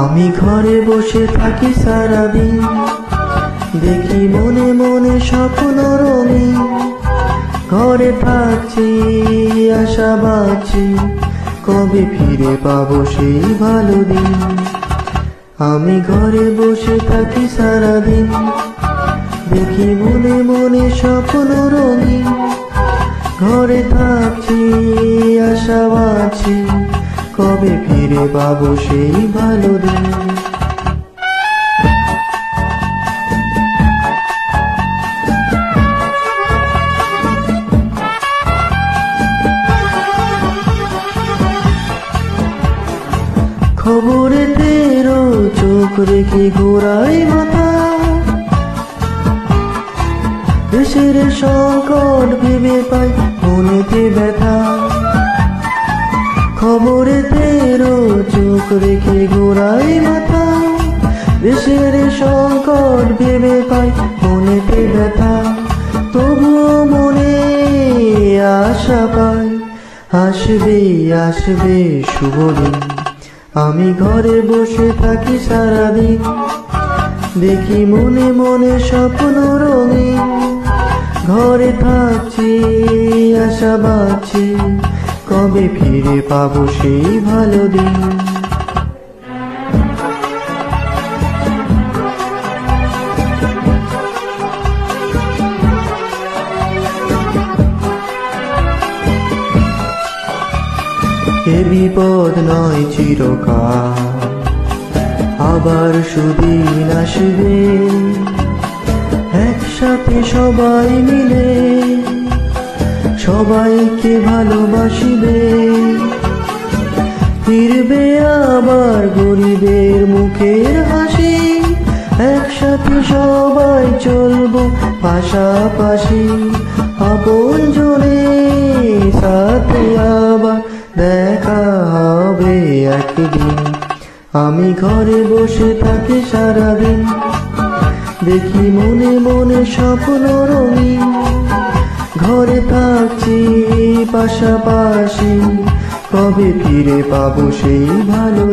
আমি ঘরে বসে থাকি সারাদিন, দেখি মনে মনে স্বপ্ন রঙিন। ঘরে থাকছি আশা বাঁচছি, কবে ফিরে পাবো সেই ভালো দিন। আমি ঘরে বসে থাকি সারাদিন, দেখি মনে মনে স্বপ্ন রঙিন। ঘরে থাকছি আশা বাঁচছি, কবে ফিরে পাবো সেই ভালো দিন। খবরেতে চোখ রেখে ঘোরাই মাথা, দেশের সংকট ভেবে পাই মনেতে ব্যথা। খবরেতে চোখ রেখে ঘোরাই মাথা, দেশের সংকট ভেবে পাই মনেতে ব্যথা। তবুও মনে আশা পাই, আসবে আসবে শুভ দিন। আমি ঘরে বসে থাকি সারাদিন, দেখি মনে মনে স্বপ্ন রঙিন। ঘরে থাকছি আশা বাঁচছি, কবে ফিরে পাবো সেই ভালো দিন। এ বিপদ নয় চিরকাল, আবার সুদিন আসবে। একসাথে সবাই মিলে সবাইকে ভালোবাসিবে। ফিরবে আবার গরিবের মুখের হাসি, একসাথে সবাই চলবো পাশাপাশি। আপন জনের সাথে আবার দেখা হবে একদিন। আমি ঘরে বসে থাকি সারাদিন, দেখি মনে মনে স্বপ্ন রঙিন। ঘরে থাকছি পাশাপাশি, কবে ফিরে পাবো সেই ভালো